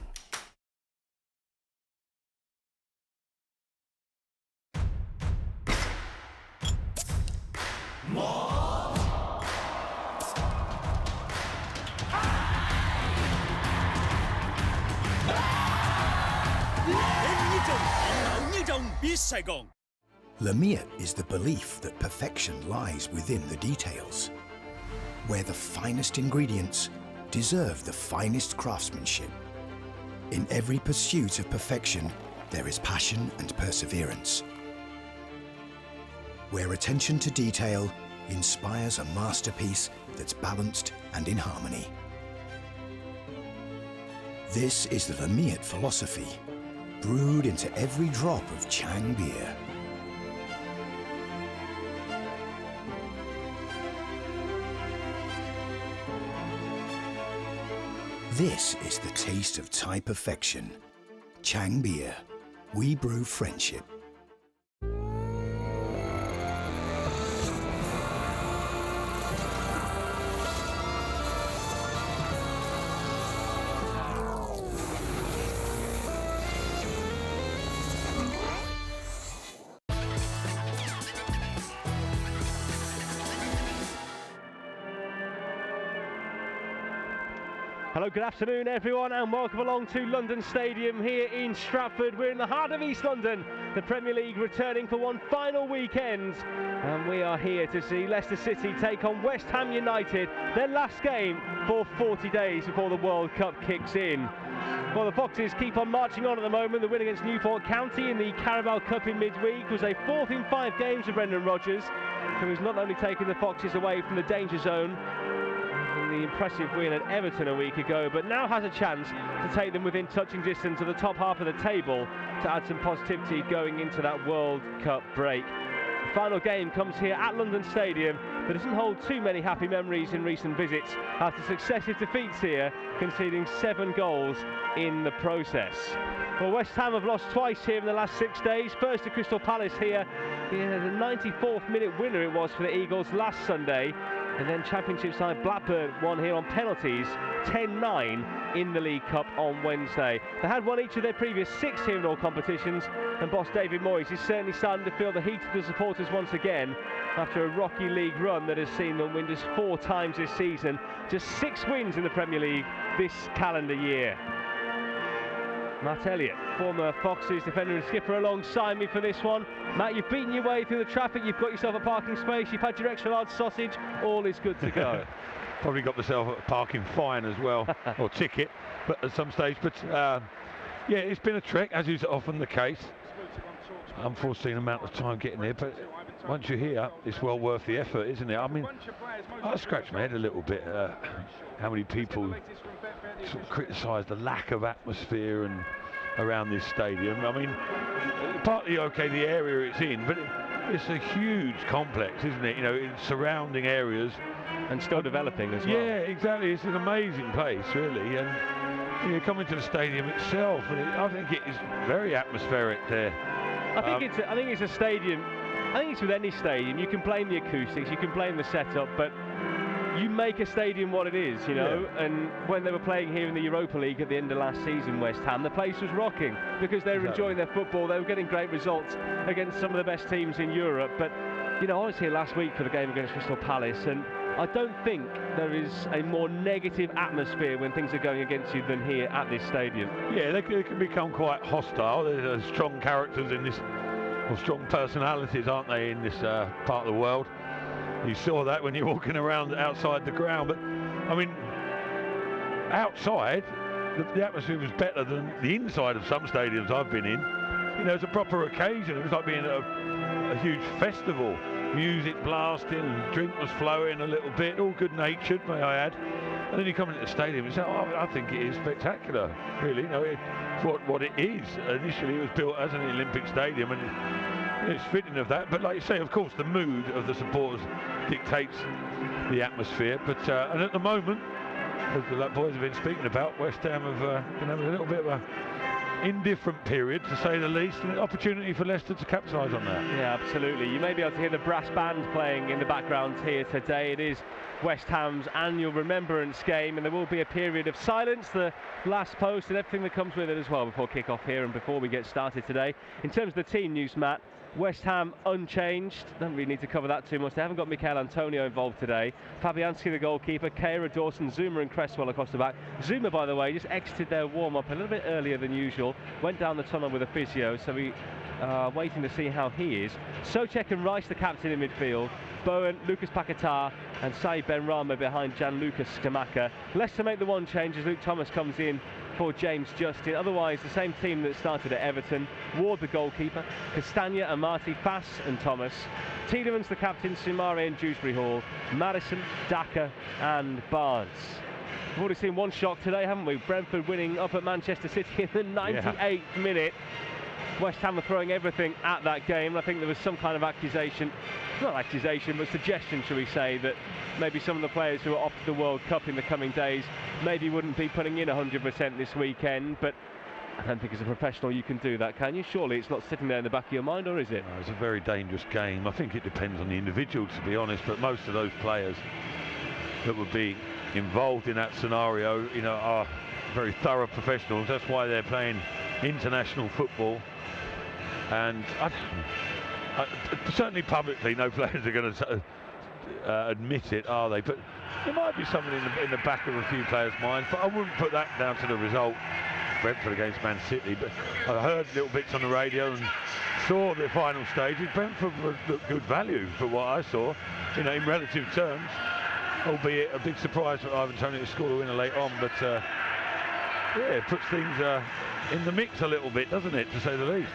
Lamiat is the belief that perfection lies within the details, where the finest ingredients deserve the finest craftsmanship. In every pursuit of perfection, there is passion and perseverance, where attention to detail inspires a masterpiece that's balanced and in harmony. This is the Lamiat philosophy, brewed into every drop of Chang beer. This is the taste of Thai perfection. Chang beer. We brew friendship. Hello, good afternoon everyone and welcome along to London Stadium here in Stratford. We're in the heart of East London, the Premier League returning for one final weekend, and we are here to see Leicester City take on West Ham United, their last game for 40 days before the World Cup kicks in. Well, the Foxes keep on marching on at the moment. The win against Newport County in the Carabao Cup in midweek was a 4th in 5 games for Brendan Rodgers, who has not only taken the Foxes away from the danger zone, the impressive win at Everton a week ago, but now has a chance to take them within touching distance of the top half of the table to add some positivity going into that World Cup break. The final game comes here at London Stadium, but doesn't hold too many happy memories in recent visits after successive defeats here, conceding 7 goals in the process. Well, West Ham have lost twice here in the last 6 days. First to Crystal Palace here, the 94th minute winner it was for the Eagles last Sunday. And then Championship side Blackburn won here on penalties, 10-9 in the League Cup on Wednesday. They had won each of their previous 6 here in all competitions, and boss David Moyes is certainly starting to feel the heat of the supporters once again after a rocky league run that has seen them win just 4 times this season. Just 6 wins in the Premier League this calendar year. Matt Elliott, former Foxes defender and skipper, alongside me for this one. Matt, you've beaten your way through the traffic, you've got yourself a parking space, you've had your extra large sausage, all is good to go. Probably got myself a parking fine as well, or ticket, but at some stage. But yeah, it's been a trek, as is often the case. Unforeseen amount of time getting there, but once you're here, it's well worth the effort, isn't it? I mean, I scratched my head a little bit. How many people sort of criticise the lack of atmosphere and around this stadium. I mean, partly okay the area it's in, but it's a huge complex, isn't it? You know, in surrounding areas. And still developing as well. Yeah, exactly. It's an amazing place, really. And You come into the stadium itself, and I think it is very atmospheric there. I think it's a stadium. I think it's with any stadium. You can blame the acoustics, you can blame the setup, but you make a stadium what it is, you know. Yeah. And when they were playing here in the Europa League at the end of last season, West Ham, the place was rocking because they were enjoying their football. They were getting great results against some of the best teams in Europe. But you know, I was here last week for the game against Crystal Palace, and I don't think there is a more negative atmosphere when things are going against you than here at this stadium. Yeah, they can become quite hostile. There's strong characters in this, or strong personalities, aren't they, in this part of the world? You saw that when you're walking around outside the ground. But I mean, outside, the atmosphere was better than the inside of some stadiums I've been in. You know, it's a proper occasion. It was like being at a huge festival. Music blasting, and drink was flowing a little bit, all good-natured, may I add. And then you come into the stadium and say, oh, I think it is spectacular, really. You know, it's what it is. Initially, it was built as an Olympic stadium, and it's fitting of that. But like you say, of course, the mood of the supporters dictates the atmosphere. But and at the moment, as the boys have been speaking about, West Ham have been having a little bit of a indifferent period, to say the least, and an opportunity for Leicester to capitalise on that. Yeah, absolutely. You may be able to hear the brass band playing in the background here today. It is West Ham's annual remembrance game, and there will be a period of silence, the last post and everything that comes with it as well, before kick-off here and before we get started today. In terms of the team news, Matt, West Ham unchanged. Don't really need to cover that too much. They haven't got Mikel Antonio involved today. Fabianski, the goalkeeper, Kehrer, Dawson, Zuma and Cresswell across the back. Zuma, by the way, just exited their warm-up a little bit earlier than usual. Went down the tunnel with a physio, so we are waiting to see how he is. Souček and Rice, the captain in midfield. Bowen, Lucas Paquetá and Saïd Benrahma behind Gianluca Scamacca. Leicester make the one change as Luke Thomas comes in for James Justin. Otherwise, the same team that started at Everton. Ward, the goalkeeper. Castagna, Amati, Fass and Thomas. Tielemans, the captain. Soumare and Dewsbury Hall. Maddison, Daka and Barnes. We've already seen one shock today, haven't we? Brentford winning up at Manchester City in the 98th minute. West Ham were throwing everything at that game. I think there was some kind of accusation, not accusation, but suggestion, shall we say, that maybe some of the players who are off to the World Cup in the coming days maybe wouldn't be putting in 100% this weekend. But I don't think as a professional you can do that, can you? Surely it's not sitting there in the back of your mind, or is it? No, it's a very dangerous game. I think it depends on the individual, to be honest, but most of those players that would be involved in that scenario, you know, are very thorough professionals. That's why they're playing international football. And certainly publicly, no players are going to admit it, are they? But there might be something in the back of a few players' minds. But I wouldn't put that down to the result, Brentford against Man City. But I heard little bits on the radio and saw the final stages. Brentford looked good value for what I saw, you know, in relative terms. Albeit a big surprise for Ivan Toney to score the winner late on. But yeah, it puts things in the mix a little bit, doesn't it, to say the least.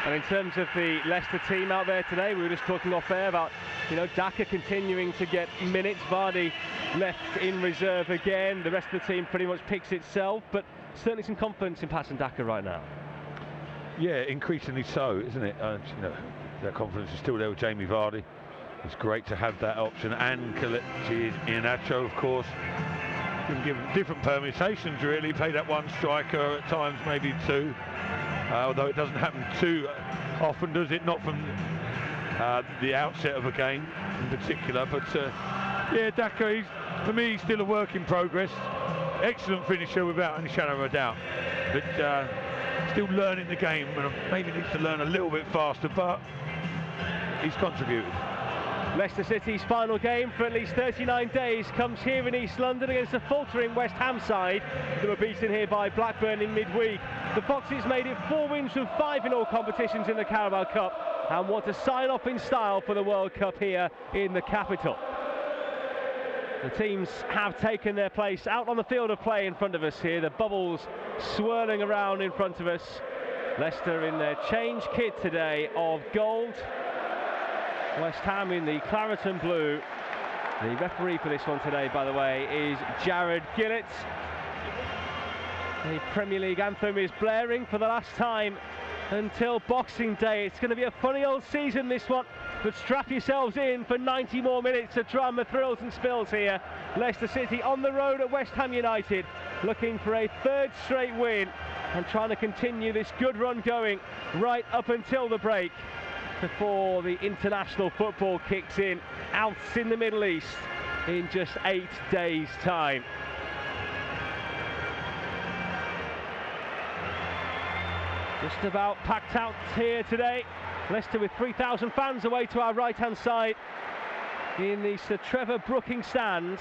And in terms of the Leicester team out there today, we were just talking off air about, you know, Daka continuing to get minutes. Vardy left in reserve again. The rest of the team pretty much picks itself, but certainly some confidence in Patson Daka right now. Yeah, increasingly so, isn't it? You know, that confidence is still there with Jamie Vardy. It's great to have that option, and Kelechi Iheanacho, of course. You can give different permutations, really. Play that one striker at times, maybe two. Although it doesn't happen too often, does it? Not from the outset of a game in particular. But yeah, Daka, for me, he's still a work in progress. Excellent finisher without any shadow of a doubt. But still learning the game, and maybe needs to learn a little bit faster, but he's contributed. Leicester City's final game for at least 39 days comes here in East London against a faltering West Ham side that were beaten here by Blackburn in midweek. The Foxes made it 4 wins from 5 in all competitions in the Carabao Cup and want to sign off in style for the World Cup here in the capital. The teams have taken their place out on the field of play in front of us here. The bubbles swirling around in front of us. Leicester in their change kit today of gold. West Ham in the claret and blue. The referee for this one today, by the way, is Jared Gillett. The Premier League anthem is blaring for the last time until Boxing Day. It's going to be a funny old season, this one, but strap yourselves in for 90 more minutes of drama, thrills and spills here. Leicester City on the road at West Ham United, looking for a third straight win and trying to continue this good run going right up until the break before the international football kicks in out in the Middle East in just 8 days' time. Just about packed out here today. Leicester with 3,000 fans away to our right-hand side in the Sir Trevor Brooking stand.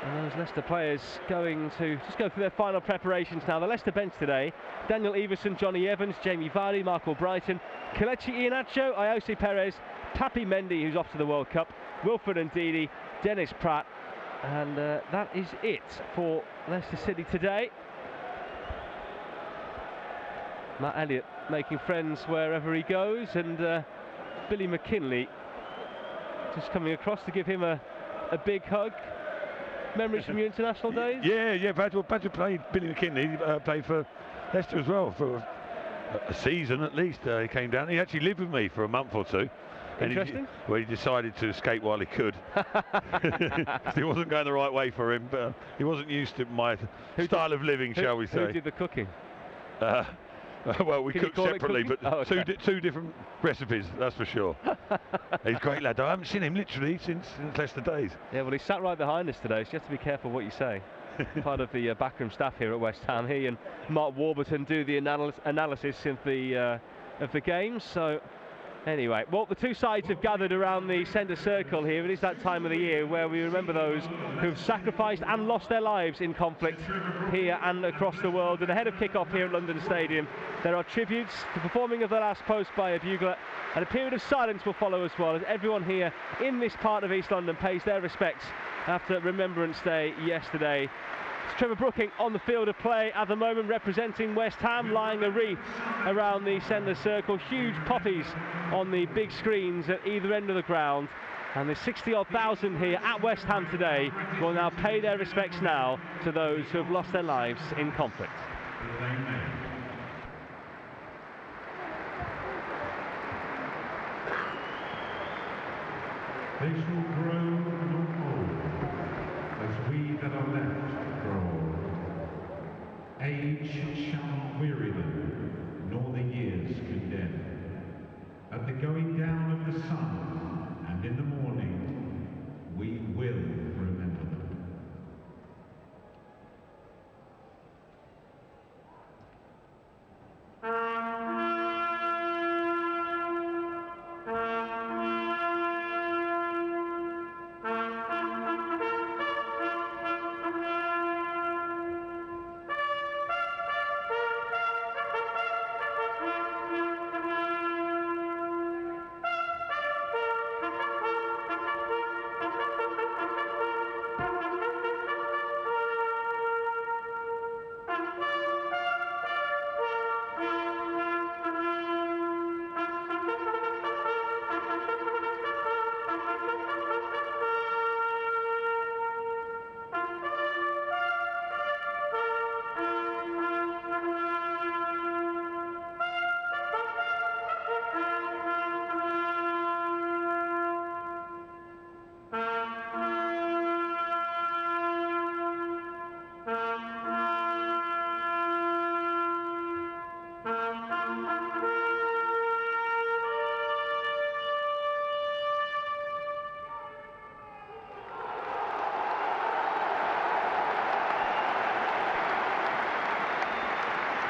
And those Leicester players going to just go through their final preparations now. The Leicester bench today: Daniel Everson, Johnny Evans, Jamie Vardy, Marco Brighton, Kelechi Iheanacho, Iose Perez, Papi Mendy, who's off to the World Cup, Wilfred Ndidi, Dennis Pratt, and that is it for Leicester City today. Matt Elliott making friends wherever he goes, and Billy McKinley just coming across to give him a big hug. Memories from your international days? Yeah. Badger played. Billy McKinley played for Leicester as well for a season at least. He came down. He actually lived with me for a month or two. Interesting. He decided to escape while he could. It wasn't going the right way for him, but he wasn't used to my style of living, shall we say. Who did the cooking? Well, we cooked separately, but okay. two different recipes, that's for sure. He's a great lad. I haven't seen him literally since Leicester days. Yeah, well, he sat right behind us today, so you have to be careful what you say. Part of the backroom staff here at West Ham. He and Mark Warburton do the analysis of the games. So anyway, well, the two sides have gathered around the centre circle here. It is that time of the year where we remember those who've sacrificed and lost their lives in conflict here and across the world. And ahead of kick-off here at London Stadium, there are tributes, the performing of the last post by a bugler, and a period of silence will follow as well, as everyone here in this part of East London pays their respects after Remembrance Day yesterday. It's Trevor Brooking on the field of play at the moment, representing West Ham, lying a wreath around the centre circle. Huge poppies on the big screens at either end of the ground. And the 60-odd thousand here at West Ham today will now pay their respects now to those who have lost their lives in conflict. They shall grow no more, as we that are left grow old. Age shall not weary them, nor the years condemn. At the going down of the sun, and in the morning, we will remember them.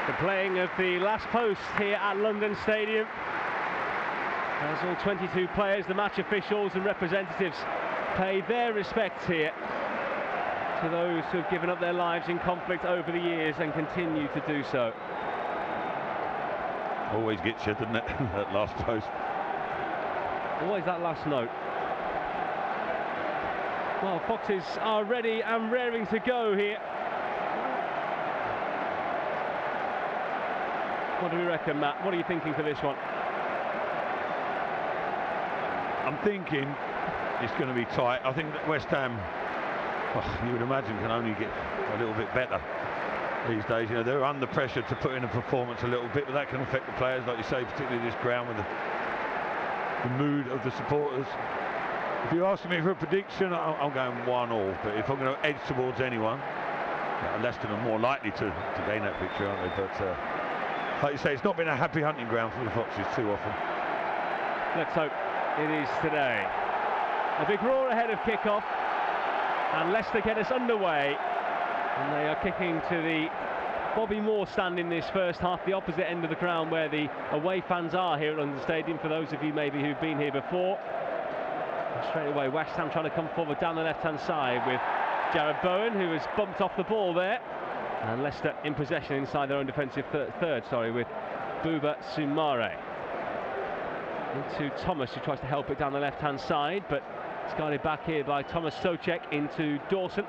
The playing of the last post here at London Stadium, as all 22 players, the match officials and representatives pay their respects here to those who have given up their lives in conflict over the years and continue to do so. Always gets you, doesn't it, that last post? Always that last note. Well, Foxes are ready and raring to go here. What do we reckon, Matt? What are you thinking for this one? I'm thinking it's going to be tight. I think that West Ham, you would imagine, can only get a little bit better. these days. You know, they're under pressure to put in a performance a little bit, but that can affect the players, like you say, particularly this ground with the mood of the supporters. If you're asking me for a prediction, I'm going 1-1, but if I'm going to edge towards anyone, Leicester are more likely to gain that victory, aren't they? But like you say, it's not been a happy hunting ground for the Foxes too often. Let's hope it is today. A big roar ahead of kick-off, and Leicester get us underway, and they are kicking to the Bobby Moore stand in this first half, the opposite end of the ground where the away fans are here at London Stadium, for those of you maybe who've been here before. And straight away, West Ham trying to come forward down the left-hand side with Jared Bowen, who has bumped off the ball there, and Leicester in possession inside their own defensive third, with Buba Sumare. Into Thomas, who tries to help it down the left-hand side, but it's guided back here by Thomas Souček into Dawson,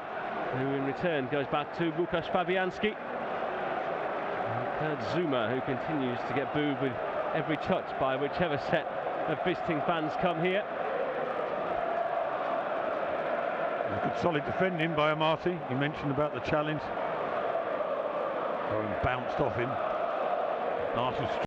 who in return goes back to Łukasz Fabianski. Zuma, who continues to get booed with every touch by whichever set of visiting fans come here. Good solid defending by Amati. You mentioned about the challenge. Bowen bounced off him. Arsenal